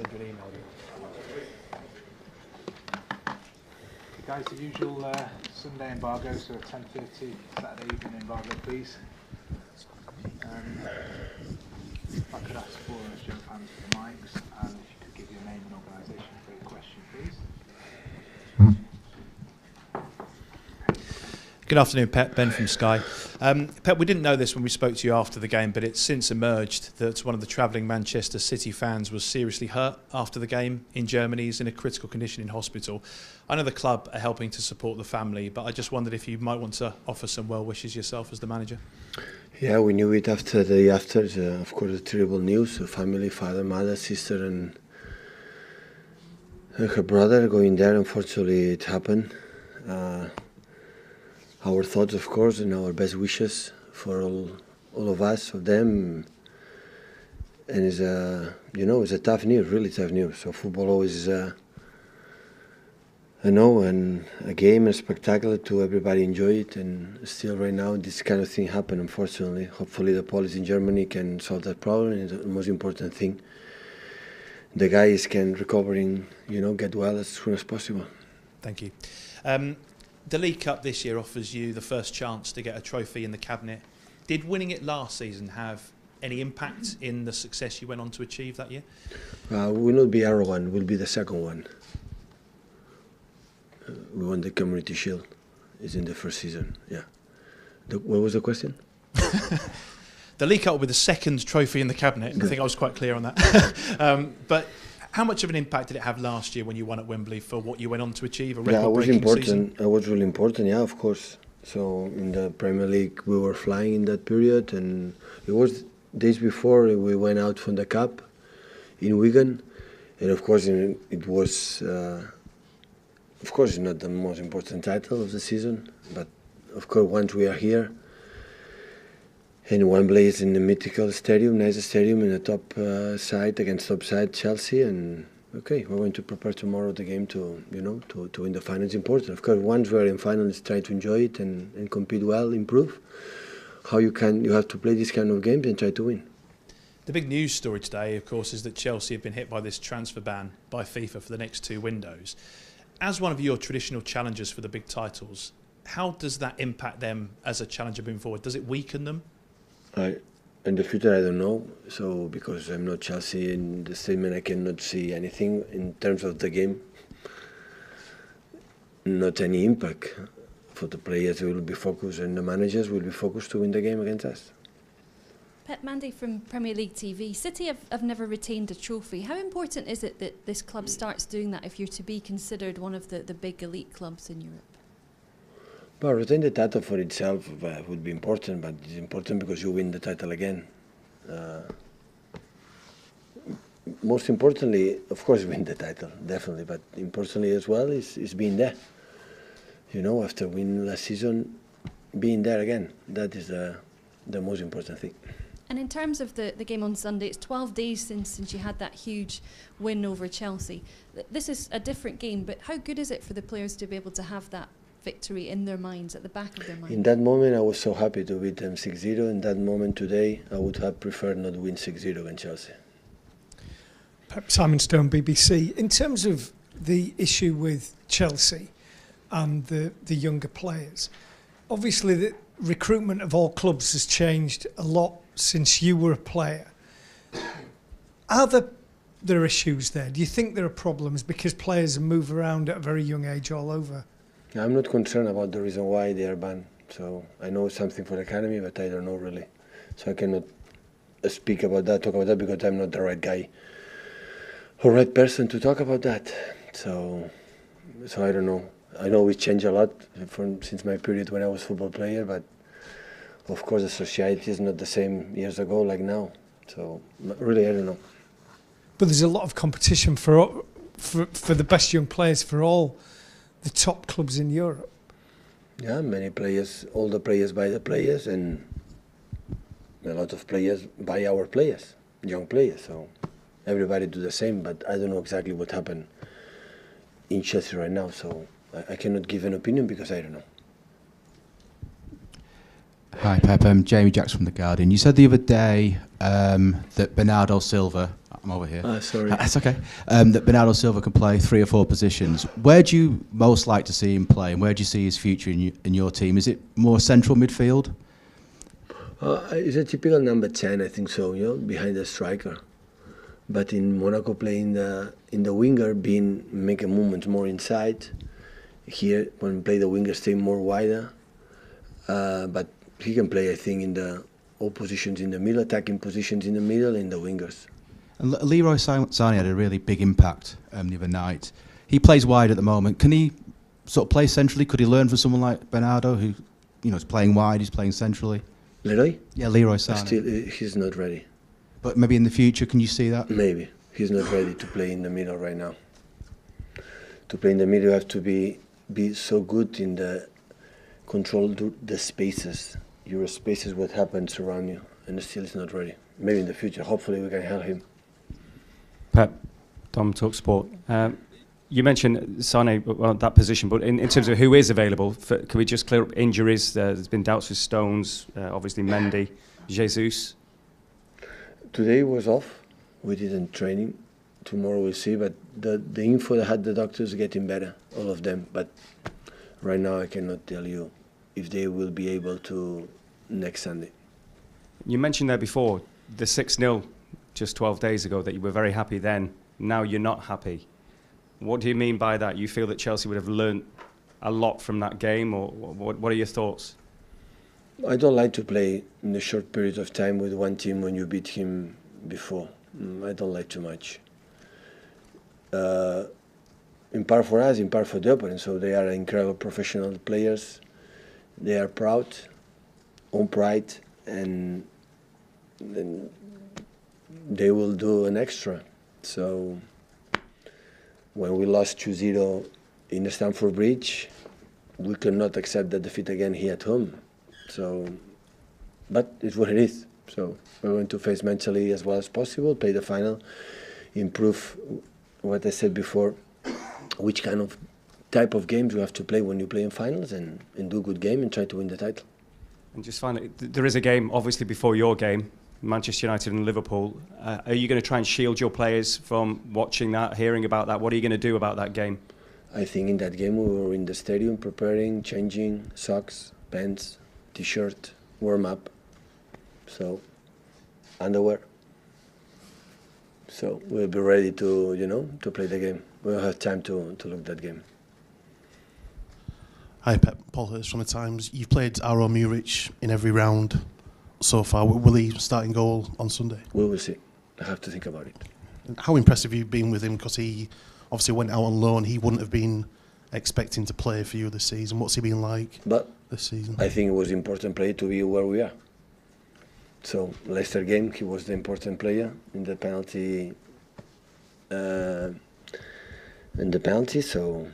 send you an email. Guys, the usual Sunday embargo, so 10:30 Saturday evening embargo, please. If I could ask for a show of hands for the mics, and if you could give your name and organisation for your question, please. Good afternoon, Pep. Ben from Sky. Pep, we didn't know this when we spoke to you after the game, but it's since emerged that one of the travelling Manchester City fans was seriously hurt after the game in Germany. He's in a critical condition in hospital. I know the club are helping to support the family, but I just wondered if you might want to offer some well wishes yourself as the manager. Yeah, we knew it of course, the terrible news. The family, father, mother, sister, and her brother going there. Unfortunately, it happened. Our thoughts, of course, and our best wishes for all of us, of them. And it's a tough news, really tough news. So football always is, and a game, a spectacle to everybody enjoy it. And still, right now, this kind of thing happen. Unfortunately, hopefully, the police in Germany can solve that problem. And the most important thing, the guys can recover and get well as soon as possible. Thank you. The League Cup this year offers you the first chance to get a trophy in the cabinet. Did winning it last season have any impact in the success you went on to achieve that year? We will not be arrogant. We'll be the second one. We won the Community Shield. It's in the first season. Yeah. What was the question? The League Cup will be the second trophy in the cabinet. I think I was quite clear on that. But how much of an impact did it have last year when you won at Wembley for what you went on to achieve? A record-breaking season? It was really important, yeah, of course. So in the Premier League, we were flying in that period, and it was days before we went out from the Cup in Wigan, and of course it was, of course, it's not the most important title of the season, but of course once we are here. And Wembley is in the mythical stadium, nice stadium, in the top side against top side Chelsea. And okay, we're going to prepare tomorrow the game to win the final. It's important. Of course, once we're in final, it's try to enjoy it and compete well, improve. You have to play this kind of games and try to win. The big news story today, of course, is that Chelsea have been hit by this transfer ban by FIFA for the next 2 windows. As one of your traditional challengers for the big titles, how does that impact them as a challenger moving forward? Does it weaken them? In the future, I don't know. So because I'm not Chelsea, in the statement I cannot see anything in terms of the game. Not any impact for the players. Will be focused, and the managers will be focused to win the game against us. Pep, Mandy from Premier League TV. City have never retained a trophy. How important is it that this club starts doing that if you're to be considered one of the big elite clubs in Europe? Well, retain the title for itself would be important, but it's important because you win the title again. Most importantly, of course, win the title, definitely, but importantly as well is being there. After winning last season, being there again, that is the most important thing. And in terms of the game on Sunday, it's 12 days since you had that huge win over Chelsea. This is a different game, but how good is it for the players to be able to have that victory in their minds, at the back of their minds? In that moment, I was so happy to beat them 6-0. In that moment today, I would have preferred not to win 6-0 against Chelsea. Simon Stone, BBC. In terms of the issue with Chelsea and the younger players, obviously the recruitment of all clubs has changed a lot since you were a player. Are there issues there? Do you think there are problems because players move around at a very young age all over? I'm not concerned about the reason why they are banned. So I know something for the academy, but I don't know really. So I cannot talk about that, because I'm not the right guy or right person to talk about that. So I don't know. I know it changed a lot since my period when I was a football player, but of course the society is not the same years ago like now. So really, I don't know. But there's a lot of competition for the best young players for all the top clubs in Europe. Yeah, many players, all the players buy the players, and a lot of players buy our players, young players. So everybody do the same, but I don't know exactly what happened in Chelsea right now. So I cannot give an opinion because I don't know. Hi Pep, Jamie Jacks from The Guardian. You said the other day that Bernardo Silva, I'm over here. Sorry. That's okay. That Bernardo Silva can play 3 or 4 positions. Where do you most like to see him play, and where do you see his future in your team? Is it more central midfield? He's a typical number 10, I think so, behind the striker. But in Monaco, playing in the winger, making movements more inside. Here, when we play the winger, stay more wider. But he can play, I think, in all positions in the middle, attacking positions in the middle, and the wingers. And Leroy Sané had a really big impact the other night. He plays wide at the moment. Can he sort of play centrally? Could he learn from someone like Bernardo, who is playing wide, he's playing centrally? Leroy? Yeah, Leroy Sané. Still, he's not ready. But maybe in the future, can you see that? Maybe. He's not ready to play in the middle right now. To play in the middle, you have to be so good in the control the spaces. Your spaces, what happens around you, and still is not ready. Maybe in the future, hopefully we can help him. Pep, Dom Talk Sport. You mentioned Sané, well, that position, but in terms of who is available, can we just clear up injuries? There's been doubts with Stones, obviously Mendy, Jesus. Today was off. We didn't training. Tomorrow we'll see. But the info that had the doctors getting better, all of them. But right now I cannot tell you if they will be able to next Sunday. You mentioned there before the 6-0 just 12 days ago that you were very happy then. Now you're not happy. What do you mean by that? You feel that Chelsea would have learnt a lot from that game, or what are your thoughts? I don't like to play in a short period of time with one team when you beat him before. I don't like too much. In part for us, in part for the opponent. So they are incredible professional players. They are proud, own pride, and they will do an extra. So when we lost 2-0 in the Stamford Bridge, we could not accept the defeat again here at home. So, but it's what it is. So we're going to face mentally as well as possible, play the final, improve what I said before, which kind of type of games you have to play when you play in finals, and do a good game and try to win the title. And just finally, there is a game obviously before your game, Manchester United and Liverpool. Are you going to try and shield your players from watching that, hearing about that? What are you going to do about that game? I think in that game we were in the stadium preparing, changing socks, pants, T-shirt, warm up, so underwear. So we'll be ready to to play the game. We'll have time to look at that game. Hi Pep, Paul Hurst from The Times. You've played Aro Muric in every round so far. Will he start in goal on Sunday? We will see. I have to think about it. How impressive have you been with him? Because he obviously went out on loan. He wouldn't have been expecting to play for you this season. What's he been like this season? I think it was important player to be where we are. So Leicester game, he was the important player in the penalty. So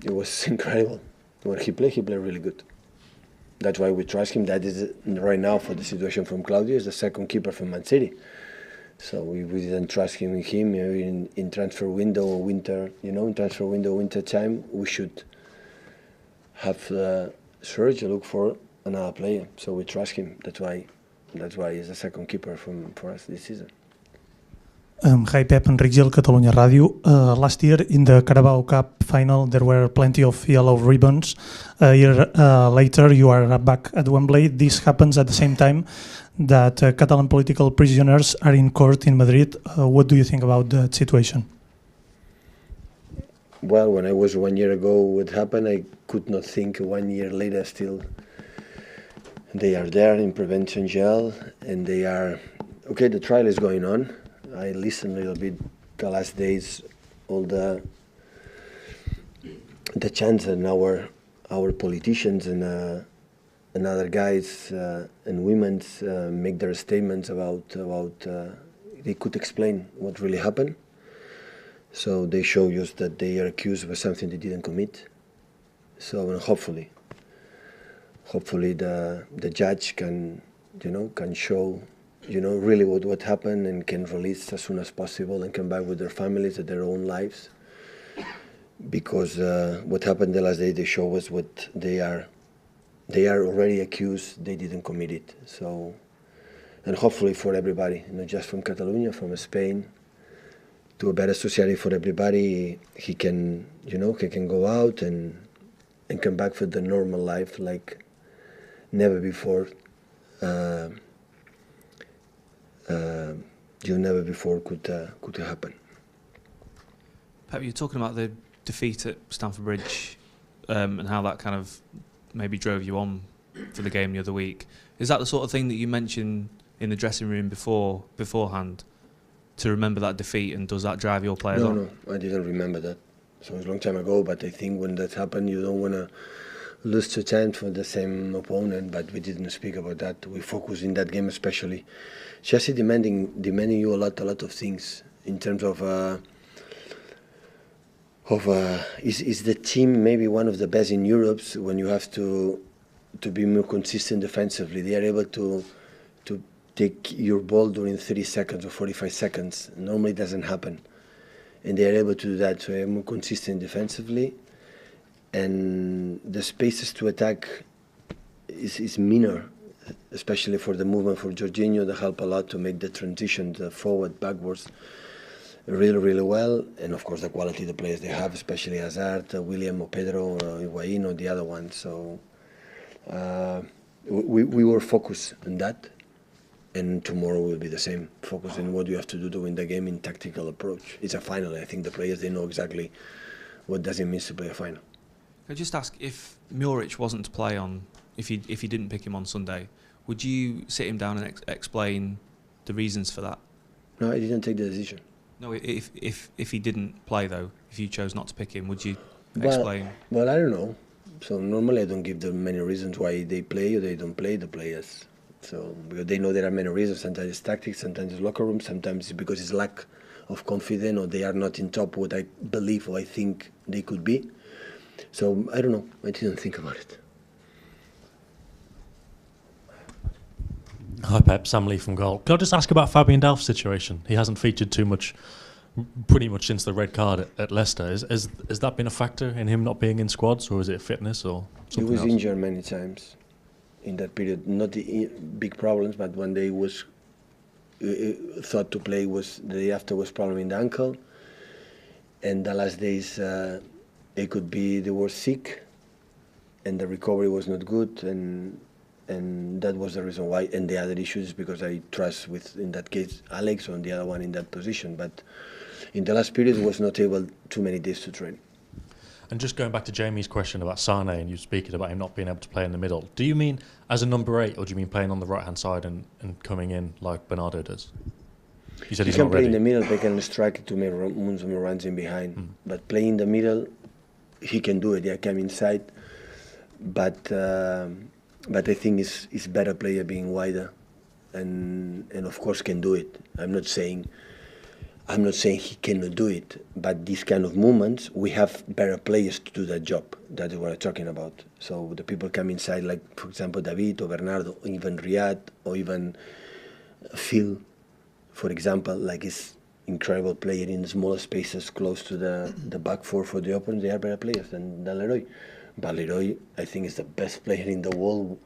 it was incredible. When he played really good. That's why we trust him. That is right now for the situation from Claudio is the second keeper from Man City. So we didn't trust him in transfer window or winter. In transfer window winter time, we should have search and look for another player. So we trust him. That's why he's the second keeper for us this season. Hi Pep, Enric Gil, Catalunya Radio. Last year in the Carabao Cup final there were plenty of yellow ribbons. A year later you are back at Wembley. This happens at the same time that Catalan political prisoners are in court in Madrid. What do you think about that situation? Well, when I was 1 year ago what happened, I could not think 1 year later still they are there in prevention jail and they are, okay, the trial is going on. I listened a little bit the last days, all the chants and our politicians and other guys and women make their statements about they could explain what really happened. So they show us that they are accused of something they didn't commit. So hopefully the judge can show really what happened and can release as soon as possible and come back with their families and their own lives. Because what happened the last day, they show us what they are already accused, they didn't commit it. So and hopefully for everybody, not just from Catalonia, from Spain, to a better society for everybody. He can, he can go out and come back for the normal life like never before. Never before could happen. Pep, you're talking about the defeat at Stamford Bridge and how that kind of maybe drove you on for the game the other week. Is that the sort of thing that you mentioned in the dressing room beforehand, to remember that defeat, and does that drive your players on? No, I didn't remember that. So it was a long time ago, but I think when that happened, you don't want to lose 2-10 for the same opponent, but we didn't speak about that. We focused in that game especially. Chelsea demanding you a lot of things in terms of is the team maybe one of the best in Europe when you have to be more consistent defensively. They are able to take your ball during 30 seconds or 45 seconds. Normally it doesn't happen. And they are able to do that, so they are more consistent defensively. And the spaces to attack is minor, especially for the movement for Jorginho. They help a lot to make the transition, the forward, backwards, really, really well. And of course the quality of the players they have, especially Hazard, William or Pedro or Higuain or the other one. So we were focused on that. And tomorrow will be the same, focus on what you have to do to win the game in tactical approach. It's a final. I think the players, they know exactly what does it mean to play a final. Can I just ask, if Muric wasn't to play on, if you didn't pick him on Sunday, would you sit him down and explain the reasons for that? No, I didn't take the decision. No, if he didn't play though, if you chose not to pick him, would you explain? Well, I don't know. So normally I don't give them many reasons why they play or they don't play, the players. So because they know there are many reasons. Sometimes it's tactics, sometimes it's locker room, sometimes it's because it's lack of confidence or they are not in top what I believe or I think they could be. So I don't know. I didn't think about it. Hi Pep, Sam Lee from Goal. Can I just ask about Fabian Delph's situation? He hasn't featured too much, pretty much since the red card at Leicester. Has that been a factor in him not being in squads, or is it fitness or something else? He was injured many times in that period. Not the big problems, but one day was thought to play, was the day after was problem in the ankle, and the last days it could be they were sick, and the recovery was not good, and that was the reason why. And the other issue is because I trust with, in that case, Alex, or the other one in that position. But in the last period, was not able too many days to train. And just going back to Jamie's question about Sane, and you speaking about him not being able to play in the middle, do you mean as a number 8, or do you mean playing on the right-hand side and coming in like Bernardo does? You said he's not ready. He can play in the middle, they can strike to make runs in behind. But playing in the middle, he can do it, come inside. But I think it's better player being wider, and of course can do it. I'm not saying he cannot do it, but these kind of movements, we have better players to do that job. That is what I'm talking about. So the people come inside, like for example David or Bernardo, or even Riyad, or even Phil, for example, like is incredible player in smaller spaces close to the back four for the opponent. They are better players than Leroy. But Leroy, I think, is the best player in the world,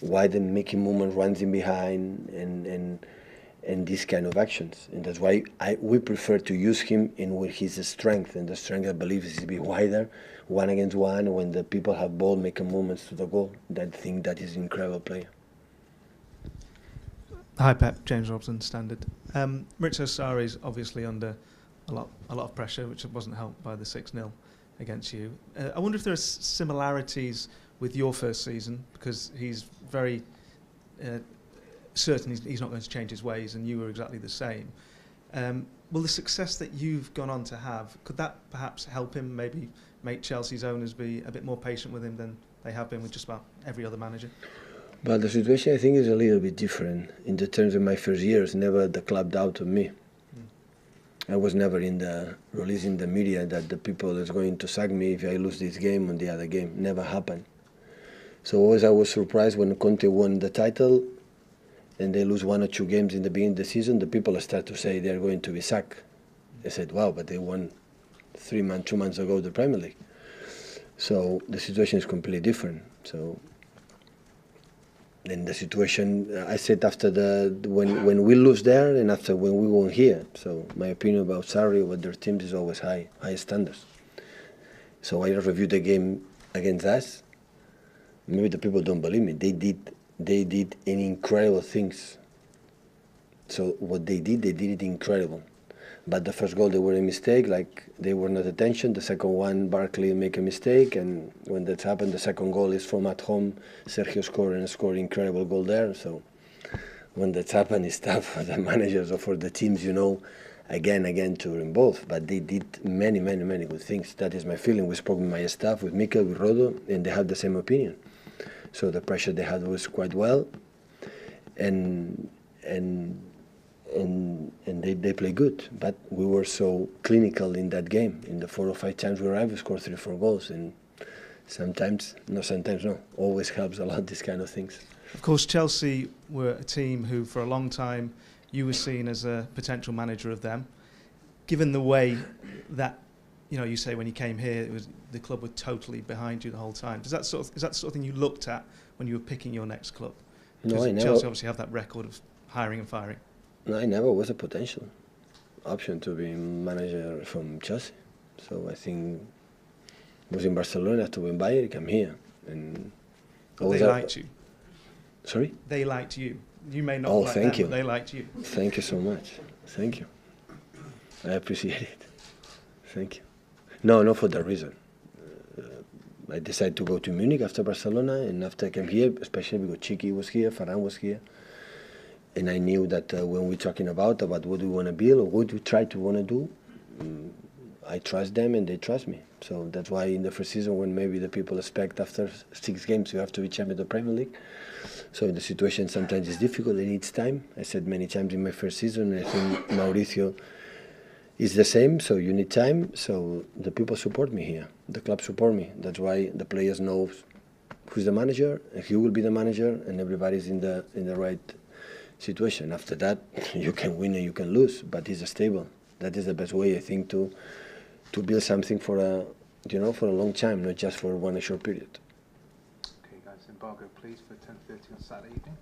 wide and making movement, runs in behind, and these kind of actions. And that's why we prefer to use him in where his strength. And the strength, I believe, is to be wider, 1-against-1, when the people have ball, making movements to the goal. I think that is an incredible player. Hi Pep, James Robson, Standard. Maurizio Sarri is obviously under a lot of pressure, which wasn't helped by the 6-0 against you. I wonder if there are similarities with your first season, because he's very certain he's not going to change his ways, and you were exactly the same. Will the success that you've gone on to have, could that perhaps help him maybe make Chelsea's owners be a bit more patient with him than they have been with just about every other manager? But the situation, I think, is a little bit different. In the terms of my first years, never the club doubted me. I was never in the release in the media that the people is going to sack me if I lose this game or the other game. Never happened. So always I was surprised when Conte won the title and they lose 1 or 2 games in the beginning of the season, the people start to say they're going to be sacked. I said, wow, but they won 2 months ago the Premier League. So the situation is completely different. So in the situation, I said after when we lose there and after when we won here. So my opinion about Sarri, about their teams is always high standards. So I reviewed the game against us. Maybe the people don't believe me. They did any incredible things. So what they did it incredible. But the first goal, they were a mistake, like they were not attention. The second one, Barkley make a mistake, and when that happened, the second goal is from at home. Sergio scored incredible goal there. So when that's happened, it's tough for the managers or for the teams, again to involve. But they did many good things. That is my feeling. We spoke with my staff, with Mikel, with Rodo, and they had the same opinion. So the pressure they had was quite well, and they play good, but we were so clinical in that game. In the 4 or 5 times we arrived, we scored 3 or 4 goals, and always helps a lot, these kind of things. Of course, Chelsea were a team who, for a long time, you were seen as a potential manager of them. Given the way that, you say when you came here, the club were totally behind you the whole time. Is that the sort of thing you looked at when you were picking your next club? No, I never. Chelsea obviously have that record of hiring and firing. No, I never was a potential option to be manager from Chelsea. So I think I was in Barcelona, after in Bayern, I'm here. And they liked you. Sorry? They liked you. You may not like thank them, you. But they liked you. Thank you so much. Thank you. I appreciate it. Thank you. No, not for that reason. I decided to go to Munich after Barcelona, and after I came here, especially because Chiqui was here, Ferran was here. And I knew that when we're talking about what we want to build or what we try to want to do, I trust them and they trust me. So that's why in the first season, when maybe the people expect after 6 games you have to be champion of the Premier League. So in the situation sometimes it's difficult, it needs time. I said many times in my first season, I think Mauricio is the same, so you need time. So the people support me here, the club support me. That's why the players know who's the manager, and who will be the manager, and everybody's in the right situation. After that, you can win and you can lose, but it's stable. That is the best way, I think, to build something for a long time, not just for one short period. Okay, guys, embargo, please, for 10:30 on Saturday evening.